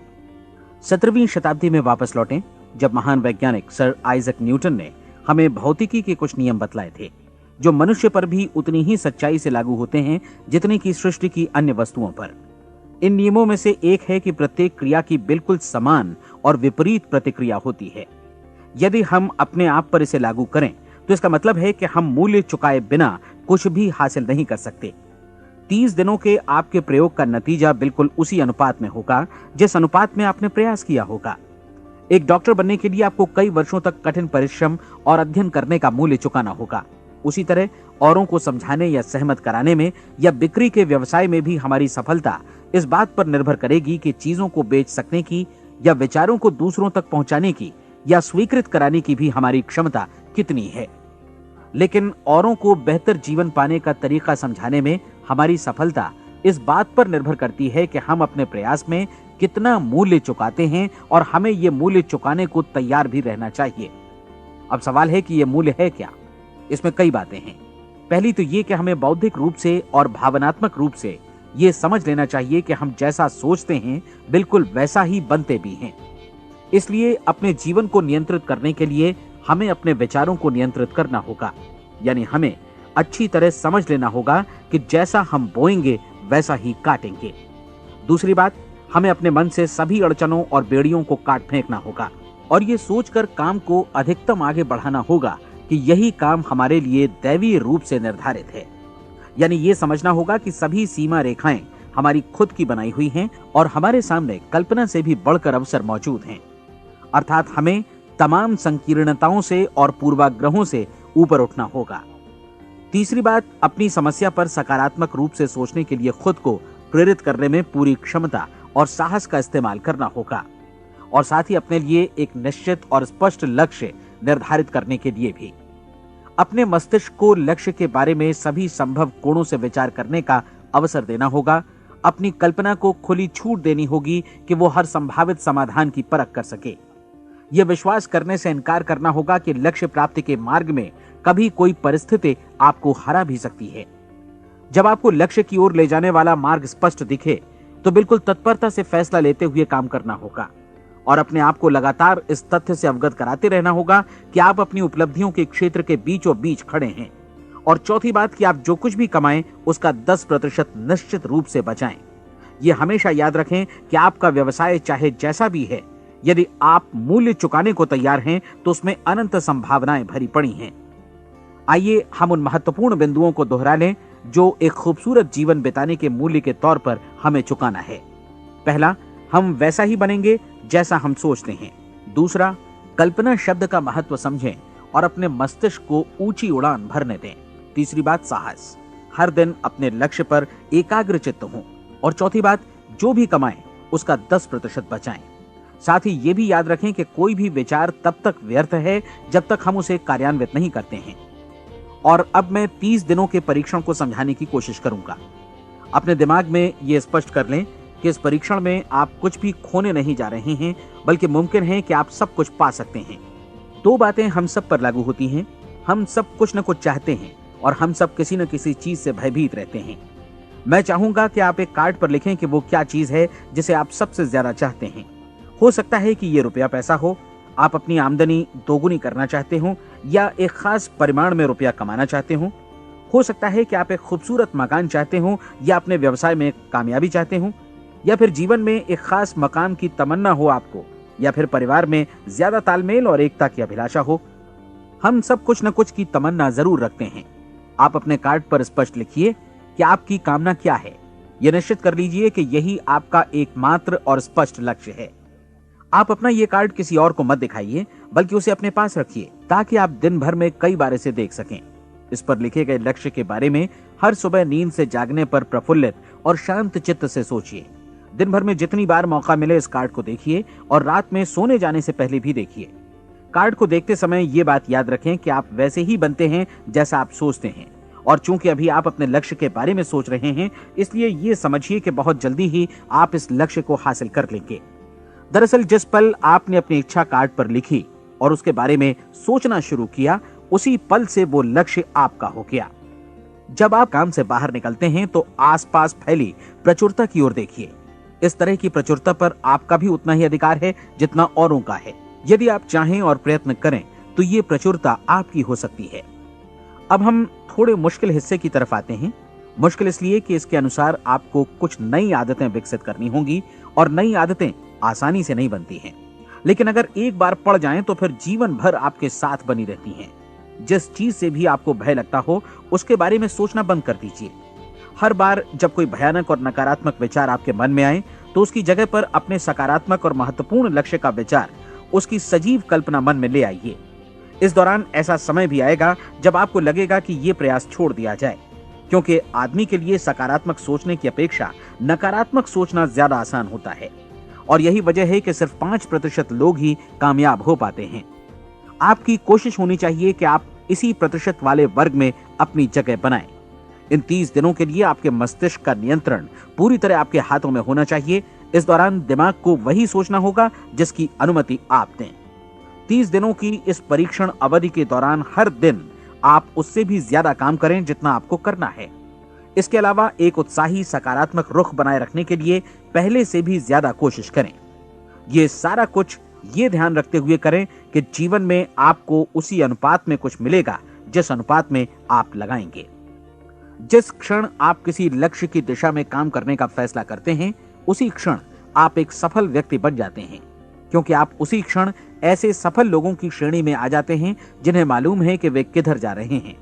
17वीं शताब्दी में वापस लौटें, जब महान वैज्ञानिक सर आइजक न्यूटन ने हमें भौतिकी के कुछ नियम बतलाए थे, जो मनुष्य पर भी उतनी ही सच्चाई से लागू होते हैं जितनी की सृष्टि की अन्य वस्तुओं पर। इन नियमों में से एक है कि प्रत्येक क्रिया की बिल्कुल समान और विपरीत प्रतिक्रिया होती है। यदि हम अपने आप पर इसे लागू करें तो इसका मतलब है कि हम मूल्य चुकाए बिना कुछ भी हासिल नहीं कर सकते। 30 दिनों के आपके प्रयोग का नतीजा बिल्कुल उसी अनुपात में होगा जिस अनुपात में आपने प्रयास किया होगा। एक डॉक्टर बनने के लिए आपको कई वर्षों तक कठिन परिश्रम और अध्ययन करने का मूल्य चुकाना होगा। उसी तरह औरों को समझाने या सहमत कराने में या बिक्री के व्यवसाय में भी हमारी सफलता इस बात पर निर्भर करेगी कि चीजों को बेच सकने की या विचारों को दूसरों तक पहुंचाने की या स्वीकृत कराने की भी हमारी क्षमता कितनी है। लेकिन औरों को बेहतर जीवन पाने का तरीका समझाने में हमारी सफलता इस बात पर निर्भर करती है कि हम अपने प्रयास में कितना मूल्य चुकाते हैं और हमें यह मूल्य चुकाने को तैयार भी रहना चाहिए। अब सवाल है कि यह मूल्य है क्या? इसमें कई बातें हैं। पहली तो ये कि हमें बौद्धिक रूप से और भावनात्मक रूप से ये समझ लेना चाहिए कि हम जैसा सोचते हैं बिल्कुल वैसा ही बनते भी हैं। इसलिए अपने जीवन को नियंत्रित करने के लिए हमें अपने विचारों को नियंत्रित करना होगा। यानी हमें अच्छी तरह समझ लेना होगा कि जैसा हम बोएंगे वैसा ही काटेंगे। दूसरी बात, हमें अपने मन से सभी अड़चनों और बेड़ियों को काट फेंकना होगा और ये सोचकर काम को अधिकतम आगे बढ़ाना होगा कि यही काम हमारे लिए दैवीय रूप से निर्धारित है। यानी ये समझना होगा कि सभी सीमा रेखाएं हमारी खुद की बनाई हुई हैं और हमारे सामने कल्पना से भी बढ़कर अवसर मौजूद हैं। अर्थात हमें तमाम संकीर्णताओं से और पूर्वाग्रहों से ऊपर उठना होगा। तीसरी बात, अपनी समस्या पर सकारात्मक रूप से सोचने के लिए खुद को प्रेरित करने में पूरी क्षमता और साहस का इस्तेमाल करना होगा और साथ ही अपने लिए एक निश्चित और स्पष्ट लक्ष्य निर्धारित करने के लिए भी। अपने मस्तिष्क को लक्ष्य के बारे में सभी संभव कोणों से विचार करने का अवसर देना होगा। अपनी कल्पना को खुली छूट देनी होगी कि वो हर संभावित समाधान की परख कर सके। यह विश्वास करने से इनकार करना होगा कि लक्ष्य प्राप्ति के मार्ग में कभी कोई परिस्थिति आपको हरा भी सकती है। जब आपको लक्ष्य की ओर ले जाने वाला मार्ग स्पष्ट दिखे तो बिल्कुल तत्परता से फैसला लेते हुए काम करना होगा और अपने आप को लगातार इस तथ्य से अवगत कराते रहना होगा कि आप अपनी उपलब्धियों के क्षेत्र के बीचों बीच खड़े हैं। और चौथी बात कि आप जो कुछ भी कमाएं उसका 10% निश्चित रूप से बचाएं। ये हमेशा याद रखें कि आपका व्यवसाय चाहे जैसा भी है, यदि आप मूल्य चुकाने को तैयार हैं तो उसमें अनंत संभावनाएं भरी पड़ी हैं। आइए हम उन महत्वपूर्ण बिंदुओं को दोहरा लें जो एक खूबसूरत जीवन बिताने के मूल्य के तौर पर हमें चुकाना है। पहला, हम वैसा ही बनेंगे जैसा हम सोचते हैं। दूसरा, कल्पना शब्द का महत्व समझें और अपने मस्तिष्क को ऊंची उड़ान भरने दें। तीसरी बात, साहस, हर दिन अपने लक्ष्य पर एकाग्र चित्त हों। और चौथी बात, जो भी कमाएं उसका 10% बचाएं। साथ ही ये भी याद रखें कि कोई भी विचार तब तक व्यर्थ है जब तक हम उसे कार्यान्वित नहीं करते हैं। और अब मैं 30 दिनों के परीक्षण को समझाने की कोशिश करूंगा। अपने दिमाग में ये स्पष्ट कर लें कि इस परीक्षण में आप कुछ भी खोने नहीं जा रहे हैं, बल्कि मुमकिन है कि आप सब कुछ पा सकते हैं। 2 बातें हम सब पर लागू होती हैं। हम सब कुछ न कुछ चाहते हैं और हम सब किसी न किसी चीज से भयभीत रहते हैं। मैं चाहूंगा कि आप एक कार्ड पर लिखें कि वो क्या चीज है जिसे आप सबसे ज्यादा चाहते हैं। हो सकता है कि ये रुपया पैसा हो, आप अपनी आमदनी दोगुनी करना चाहते हो, या एक खास परिमाण में रुपया कमाना चाहते हो सकता है कि आप एक खूबसूरत मकान चाहते हो, या अपने व्यवसाय में कामयाबी चाहते हो, या फिर जीवन में एक खास मकाम की तमन्ना हो आपको, या फिर परिवार में ज्यादा तालमेल और एकता की अभिलाषा हो। हम सब कुछ न कुछ की तमन्ना जरूर रखते हैं। आप अपने कार्ड पर स्पष्ट लिखिए कि आपकी कामना क्या है। यह निश्चित कर लीजिए कि यही आपका एकमात्र और स्पष्ट लक्ष्य है। आप अपना ये कार्ड किसी और को मत दिखाइए, बल्कि उसे अपने पास रखिए ताकि आप दिन भर में कई बार इसे देख सकें। इस पर लिखे गए लक्ष्य के बारे में हर सुबह नींद से जागने पर प्रफुल्लित और शांत चित्त से सोचिए। दिन भर में जितनी बार मौका मिले इस कार्ड को देखिए और रात में सोने जाने से पहले भी देखिए। कार्ड को देखते समय ये बात याद रखें कि आप वैसे ही बनते हैं जैसा आप सोचते हैं। और चूंकि अभी आप अपने लक्ष्य के बारे में सोच रहे हैं, इसलिए ये समझिए कि बहुत जल्दी ही आप इस लक्ष्य को हासिल कर लेंगे। दरअसल जिस पल आपने अपनी इच्छा कार्ड पर लिखी और उसके बारे में सोचना शुरू किया, उसी पल से वो लक्ष्य आपका हो गया। जब आप काम से बाहर निकलते हैं तो आसपास फैली प्रचुरता की ओर देखिए। इस तरह की प्रचुरता पर आपका भी उतना ही अधिकार है जितना औरों का है। यदि आप चाहें और प्रयत्न करें तो ये प्रचुरता आपकी हो सकती है। अब हम थोड़े मुश्किल हिस्से की तरफ आते हैं। मुश्किल इसलिए कि इसके अनुसार आपको कुछ नई आदतें विकसित करनी होंगी और नई आदतें आसानी से नहीं बनती हैं। लेकिन अगर एक बार पड़ जाएं तो फिर जीवन भर आपके साथ बनी रहती हैं। जिस चीज से भी आपको भय लगता हो उसके बारे में सोचना बंद कर दीजिए। हर बार जब कोई भयानक और नकारात्मक विचार आपके मन में आए तो उसकी जगह पर अपने सकारात्मक और महत्वपूर्ण लक्ष्य का विचार, उसकी सजीव कल्पना मन में ले आइए। इस दौरान ऐसा समय भी आएगा जब आपको लगेगा कि ये प्रयास छोड़ दिया जाए, क्योंकि आदमी के लिए सकारात्मक सोचने की अपेक्षा नकारात्मक सोचना ज्यादा आसान होता है। और यही वजह है कि सिर्फ 5% लोग ही कामयाब हो पाते हैं। आपकी कोशिश होनी चाहिए कि आप इसी प्रतिशत वाले वर्ग में अपनी जगह बनाएं। इन 30 दिनों के लिए आपके मस्तिष्क का नियंत्रण पूरी तरह आपके हाथों में होना चाहिए। इस दौरान दिमाग को वही सोचना होगा जिसकी अनुमति आप दें। 30 दिनों की इस परीक्षण अवधि के दौरान हर दिन आप उससे भी ज्यादा काम करें जितना आपको करना है। इसके अलावा एक उत्साही सकारात्मक रुख बनाए रखने के लिए पहले से भी ज्यादा कोशिश करें। ये सारा कुछ ये ध्यान रखते हुए करें कि जीवन में आपको उसी अनुपात में कुछ मिलेगा जिस अनुपात में आप लगाएंगे। जिस क्षण आप किसी लक्ष्य की दिशा में काम करने का फैसला करते हैं, उसी क्षण आप एक सफल व्यक्ति बन जाते हैं, क्योंकि आप उसी क्षण ऐसे सफल लोगों की श्रेणी में आ जाते हैं जिन्हें मालूम है कि वे किधर जा रहे हैं।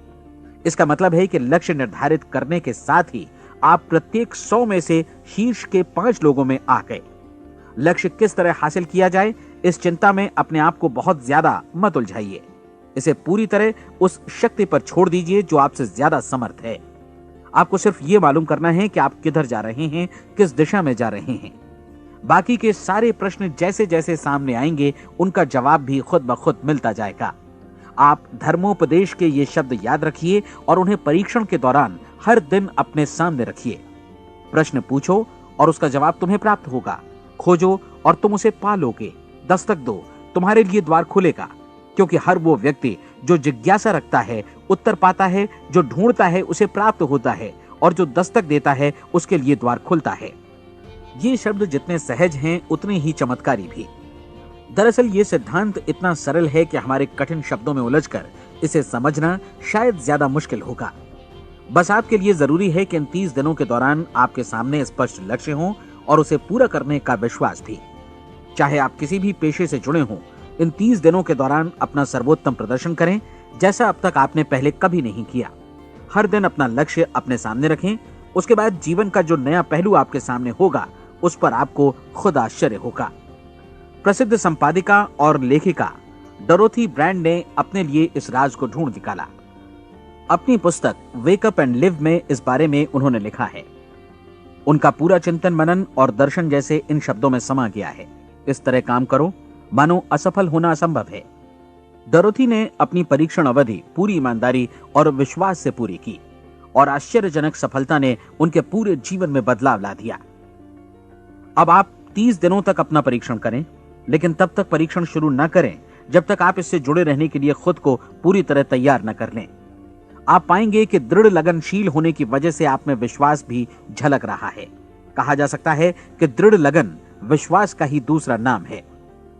इसका मतलब है कि लक्ष्य निर्धारित करने के साथ ही आप प्रत्येक 100 में से शीर्ष के 5 लोगों में आ गए। लक्ष्य किस तरह हासिल किया जाए, इस चिंता में अपने आप को बहुत ज्यादा मत उलझाइए। इसे पूरी तरह उस शक्ति पर छोड़ दीजिए जो आपसे ज्यादा समर्थ है। आपको सिर्फ ये मालूम करना है कि आप किधर जा रहे हैं, किस दिशा में जा रहे हैं। बाकी के सारे प्रश्न जैसे जैसे सामने आएंगे उनका जवाब भी खुद ब खुद मिलता जाएगा। आप धर्मोपदेश के ये शब्द याद रखिए और उन्हें परीक्षण के दौरान हर दिन अपने सामने रखिए। प्रश्न पूछो और उसका जवाब तुम्हें प्राप्त होगा। खोजो और तुम उसे पा लोगे। दस्तक दो, तुम्हारे लिए द्वार खुलेगा, क्योंकि हर वो व्यक्ति जो जिज्ञासा रखता है उत्तर पाता है, जो ढूंढता है उसे प्राप्त होता है, और जो दस्तक देता है उसके लिए द्वार खुलता है। ये शब्द जितने सहज हैं उतने ही चमत्कारी भी। दरअसल ये सिद्धांत इतना सरल है कि हमारे कठिन शब्दों में उलझकर इसे समझना शायद ज्यादा मुश्किल होगा। बस आपके लिए जरूरी है कि इन 30 दिनों के दौरान आपके सामने स्पष्ट लक्ष्य हो और उसे पूरा करने का विश्वास भी। चाहे आप किसी भी पेशे से जुड़े हों, इन 30 दिनों के दौरान अपना सर्वोत्तम प्रदर्शन करें, जैसा अब तक आपने पहले कभी नहीं किया। हर दिन अपना लक्ष्य अपने सामने रखें। उसके बाद जीवन का जो नया पहलू आपके सामने होगा उस पर आपको खुद आश्चर्य होगा। प्रसिद्ध संपादिका और लेखिका डोरोथी ब्रैंड ने अपने लिए इस राज को ढूंढ निकाला। अपनी पुस्तक वेक अप एंड लिव में इस बारे में उन्होंने लिखा है। उनका पूरा चिंतन मनन और दर्शन जैसे इन शब्दों में समा गया है। इस तरह काम करो मानो असफल होना असंभव है। डोरोथी ने अपनी परीक्षण अवधि पूरी ईमानदारी और विश्वास से पूरी की और आश्चर्यजनक सफलता ने उनके पूरे जीवन में बदलाव ला दिया। अब आप 30 दिनों तक अपना परीक्षण करें, लेकिन तब तक परीक्षण शुरू न करें जब तक आप इससे जुड़े रहने के लिए खुद को पूरी तरह तैयार न कर लें। आप पाएंगे कि दृढ़ लगनशील होने की वजह से आप में विश्वास भी झलक रहा है। कहा जा सकता है कि दृढ़ लगन विश्वास का ही दूसरा नाम है।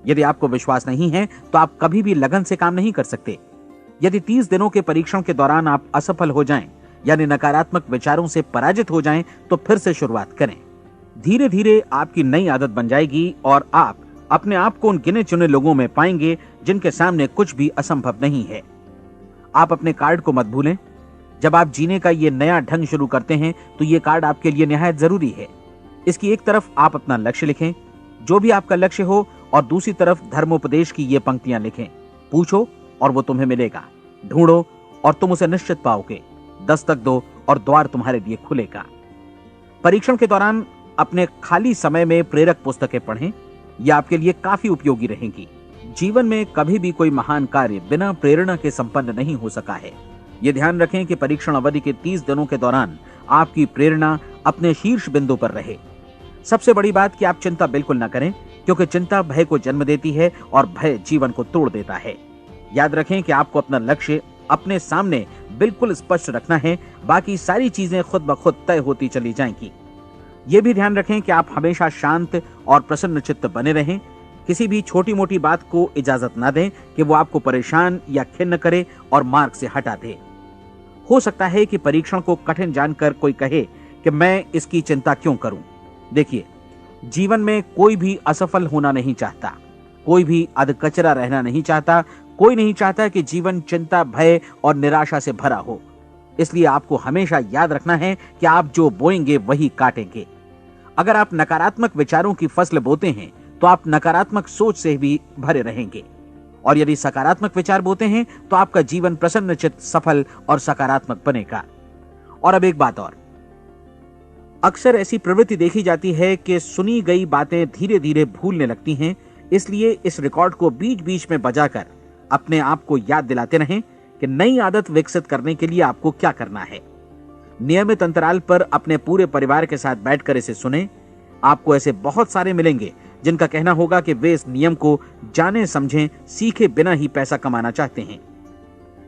यदि आपको विश्वास नहीं है तो आप कभी भी लगन से काम नहीं कर सकते। यदि 30 दिनों के परीक्षण के दौरान आप असफल हो जाएं, यानी नकारात्मक विचारों से पराजित हो जाएं, तो फिर से शुरुआत करें। धीरे धीरे आपकी नई आदत बन जाएगी और आप अपने आप को उन गिने चुने लोगों में पाएंगे जिनके सामने कुछ भी असंभव नहीं है। आप अपने कार्ड को मत भूलें। जब आप जीने का ये नया ढंग शुरू करते हैं तो ये कार्ड आपके लिए निहायत जरूरी है। इसकी एक तरफ आप अपना लक्ष्य लिखें, जो भी आपका लक्ष्य हो, और दूसरी तरफ धर्मोपदेश की ये पंक्तियां लिखें। पूछो और वो तुम्हें मिलेगा, ढूंढो और तुम उसे निश्चित पाओगे, दस्तक दो और द्वार तुम्हारे लिए खुलेगा। परीक्षण के दौरान अपने खाली समय में प्रेरक पुस्तकें पढ़ें। यह आपके लिए काफी उपयोगी रहेंगी। जीवन में कभी भी कोई महान कार्य बिना प्रेरणा के संपन्न नहीं हो सका है। ये ध्यान रखें कि परीक्षण अवधि के 30 दिनों के दौरान आपकी प्रेरणा अपने शीर्ष बिंदु पर रहे। सबसे बड़ी बात कि आप चिंता बिल्कुल न करें, क्योंकि चिंता भय को जन्म देती है और भय जीवन को तोड़ देता है। याद रखें कि आपको अपना लक्ष्य अपने सामने बिल्कुल स्पष्ट रखना है, बाकी सारी चीजें खुद ब खुद तय होती चली जाएंगी। ये भी ध्यान रखें कि आप हमेशा शांत और प्रसन्न चित्त बने रहें। किसी भी छोटी मोटी बात को इजाजत ना दें कि वो आपको परेशान या खिन्न करे और मार्ग से हटा दे। हो सकता है कि परीक्षण को कठिन जानकर कोई कहे कि मैं इसकी चिंता क्यों करूं। देखिए, जीवन में कोई भी असफल होना नहीं चाहता, कोई भी अधकचरा रहना नहीं चाहता, कोई नहीं चाहता कि जीवन चिंता, भय और निराशा से भरा हो। इसलिए आपको हमेशा याद रखना है कि आप जो बोएंगे वही काटेंगे। अगर आप नकारात्मक विचारों की फसल बोते हैं तो आप नकारात्मक सोच से भी भरे रहेंगे, और यदि सकारात्मक विचार बोते हैं तो आपका जीवन प्रसन्नचित्त, सफल और सकारात्मक बनेगा। और अब एक बात और, अक्सर ऐसी प्रवृत्ति देखी जाती है कि सुनी गई बातें धीरे धीरे भूलने लगती हैं। इसलिए इस रिकॉर्ड को बीच बीच में बजाकर अपने आप को याद दिलाते रहें कि नई आदत विकसित करने के लिए आपको क्या करना है। नियमित अंतराल पर अपने पूरे परिवार के साथ बैठकर इसे सुनें। आपको ऐसे बहुत सारे मिलेंगे जिनका कहना होगा कि वे इस नियम को जाने समझें सीखे बिना ही पैसा कमाना चाहते हैं।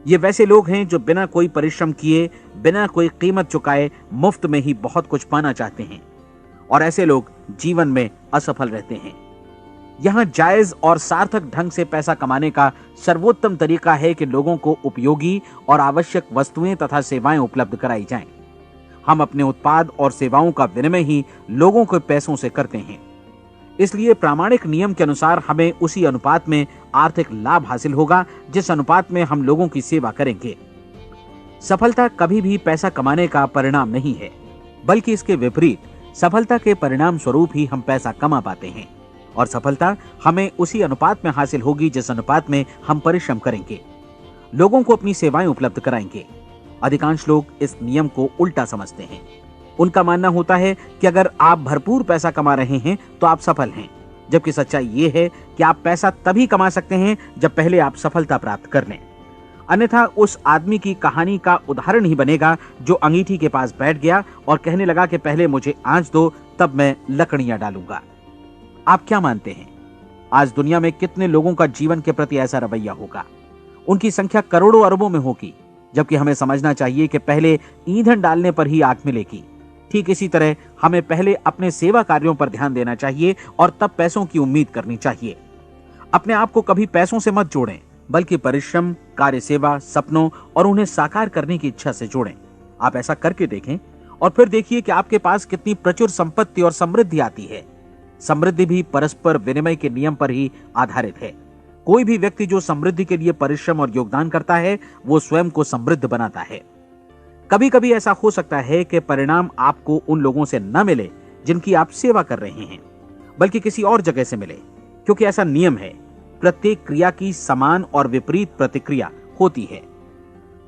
ये वैसे लोग हैं जो बिना कोई परिश्रम किए, बिना कोई कीमत चुकाए मुफ्त में ही बहुत कुछ पाना चाहते हैं, और ऐसे लोग जीवन में असफल रहते हैं। यहाँ जायज और सार्थक ढंग से पैसा कमाने का सर्वोत्तम तरीका है कि लोगों को उपयोगी और आवश्यक वस्तुएं तथा सेवाएं उपलब्ध कराई जाएं। हम अपने उत्पाद और सेवाओं का विनिमय ही लोगों के पैसों से करते हैं। इसलिए प्रामाणिक नियम के अनुसार हमें उसी अनुपात में आर्थिक लाभ हासिल होगा जिस अनुपात में हम लोगों की सेवा करेंगे। सफलता कभी भी पैसा कमाने का परिणाम नहीं है, बल्कि इसके विपरीत सफलता के परिणाम स्वरूप ही हम पैसा कमा पाते हैं, और सफलता हमें उसी अनुपात में हासिल होगी जिस अनुपात में हम परिश्रम करेंगे, लोगों को अपनी सेवाएं उपलब्ध कराएंगे। अधिकांश लोग इस नियम को उल्टा समझते हैं। उनका मानना होता है कि अगर आप भरपूर पैसा कमा रहे हैं तो आप सफल हैं, जबकि सच्चाई ये है कि आप पैसा तभी कमा सकते हैं जब पहले आप सफलता प्राप्त कर लें। अन्यथा उस आदमी की कहानी का उदाहरण ही बनेगा जो अंगीठी के पास बैठ गया और कहने लगा कि पहले मुझे आंच दो, तब मैं लकड़ियां डालूंगा। आप क्या मानते हैं? आज दुनिया में कितने लोगों का जीवन के प्रति ऐसा रवैया होगा? उनकी संख्या करोड़ों अरबों में होगी, जबकि हमें समझना चाहिए कि पहले ईंधन डालने पर ही आग मिलेगी। ठीक इसी तरह हमें पहले अपने सेवा कार्यों पर ध्यान देना चाहिए और तब पैसों की उम्मीद करनी चाहिए। अपने आप को कभी पैसों से मत जोड़ें, बल्कि परिश्रम, कार्य सेवा, सपनों और उन्हें साकार करने की इच्छा से जोड़ें। आप ऐसा करके देखें और फिर देखिए कि आपके पास कितनी प्रचुर संपत्ति और समृद्धि आती है। समृद्धि भी परस्पर विनिमय के नियम पर ही आधारित है। कोई भी व्यक्ति जो समृद्धि के लिए परिश्रम और योगदान करता है, वो स्वयं को समृद्ध बनाता है। कभी कभी ऐसा हो सकता है कि परिणाम आपको उन लोगों से न मिले जिनकी आप सेवा कर रहे हैं, बल्कि किसी और जगह से मिले, क्योंकि ऐसा नियम है। प्रत्येक क्रिया की समान और विपरीत प्रतिक्रिया होती है।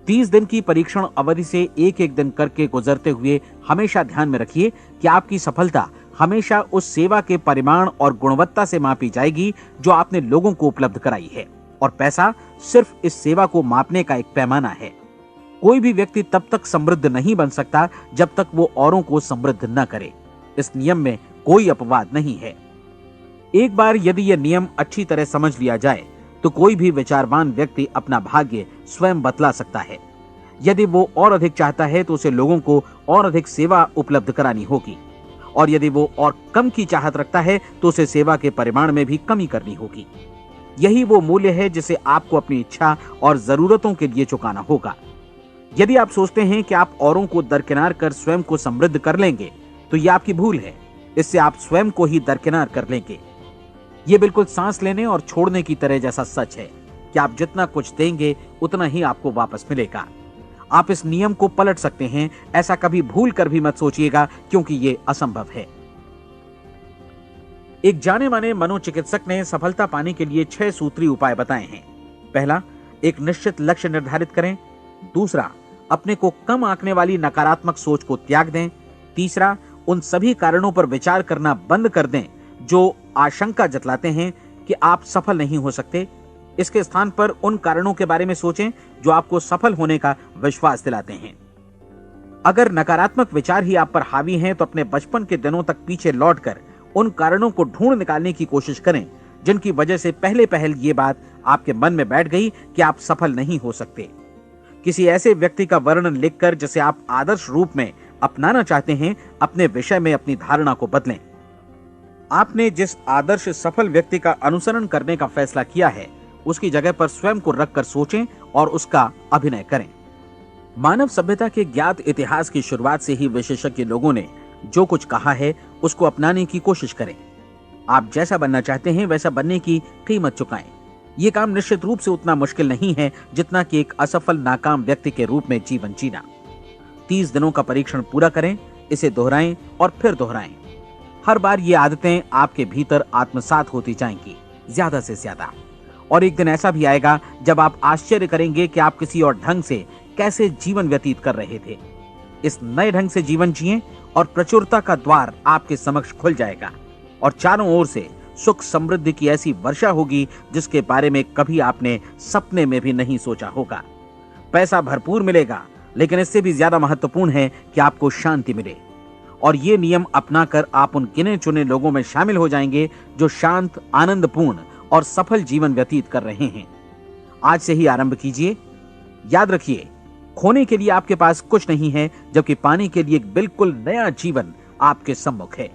30 दिन की परीक्षण अवधि से एक एक दिन करके गुजरते हुए हमेशा ध्यान में रखिए कि आपकी सफलता हमेशा उस सेवा के परिमाण और गुणवत्ता से मापी जाएगी जो आपने लोगों को उपलब्ध कराई है, और पैसा सिर्फ इस सेवा को मापने का एक पैमाना है। कोई भी व्यक्ति तब तक समृद्ध नहीं बन सकता जब तक वो औरों को समृद्ध न करे। इस नियम में कोई अपवाद नहीं है। एक बार यदि यह नियम अच्छी तरह समझ लिया जाए तो कोई भी विचारवान व्यक्ति अपना भाग्य स्वयं बतला सकता है। यदि वो और अधिक चाहता है तो उसे लोगों को और अधिक सेवा उपलब्ध करानी होगी, और यदि वो और कम की चाहत रखता है तो उसे सेवा के परिमाण में भी कमी करनी होगी। यही वो मूल्य है जिसे आपको अपनी इच्छा और जरूरतों के लिए चुकाना होगा। यदि आप सोचते हैं कि आप औरों को दरकिनार कर स्वयं को समृद्ध कर लेंगे तो यह आपकी भूल है। इससे आप स्वयं को ही दरकिनार कर लेंगे। ये बिल्कुल सांस लेने और छोड़ने की तरह जैसा सच है कि आप जितना कुछ देंगे उतना ही आपको वापस मिलेगा। आप इस नियम को पलट सकते हैं, ऐसा कभी भूल कर भी मत सोचिएगा, क्योंकि ये असंभव है। एक जाने माने मनोचिकित्सक ने सफलता पाने के लिए 6 सूत्री उपाय बताए हैं। पहला, एक निश्चित लक्ष्य निर्धारित करें। दूसरा, अपने को कम आंकने वाली नकारात्मक सोच को त्याग दें। तीसरा, उन सभी कारणों पर विचार करना बंद कर दें जो आशंका जतलाते हैं कि आप सफल नहीं हो सकते। इसके स्थान पर उन कारणों के बारे में सोचें जो आपको सफल होने का विश्वास दिलाते हैं। अगर नकारात्मक विचार ही आप पर हावी हैं तो अपने बचपन के दिनों तक पीछे लौटकर उन कारणों को ढूंढ निकालने की कोशिश करें जिनकी वजह से पहले पहल ये बात आपके मन में बैठ गई कि आप सफल नहीं हो सकते। किसी ऐसे व्यक्ति का वर्णन लिखकर जिसे आप आदर्श रूप में अपनाना चाहते हैं, अपने विषय में अपनी धारणा को बदलें। आपने जिस आदर्श सफल व्यक्ति का अनुसरण करने का फैसला किया है, उसकी जगह पर स्वयं को रखकर सोचें और उसका अभिनय करें। मानव सभ्यता के ज्ञात इतिहास की शुरुआत से ही विशेषज्ञ लोगों ने जो कुछ कहा है उसको अपनाने की कोशिश करें। आप जैसा बनना चाहते हैं वैसा बनने की कीमत चुकाएं। यह काम निश्चित रूप से उतना मुश्किल नहीं है जितना कि एक असफल नाकाम व्यक्ति के रूप में जीवन जीना। 30 दिनों का परीक्षण पूरा करें, इसे दोहराएं और फिर दोहराएं। हर बार ये आदतें आपके भीतर आत्मसात होती जाएंगी, ज्यादा से ज्यादा। और एक दिन ऐसा भी आएगा जब आप आश्चर्य करेंगे कि आप किसी और ढंग से कैसे जीवन व्यतीत कर रहे थे। इस नए ढंग से जीवन जिएं और प्रचुरता का द्वार आपके समक्ष खुल जाएगा और चारों ओर से सुख समृद्धि की ऐसी वर्षा होगी जिसके बारे में कभी आपने सपने में भी नहीं सोचा होगा। पैसा भरपूर मिलेगा, लेकिन इससे भी ज्यादा महत्वपूर्ण है कि आपको शांति मिले। और ये नियम अपनाकर आप उन गिने चुने लोगों में शामिल हो जाएंगे जो शांत, आनंदपूर्ण और सफल जीवन व्यतीत कर रहे हैं। आज से ही आरंभ कीजिए। याद रखिए, खोने के लिए आपके पास कुछ नहीं है, जबकि पाने के लिए एक बिल्कुल नया जीवन आपके सम्मुख है।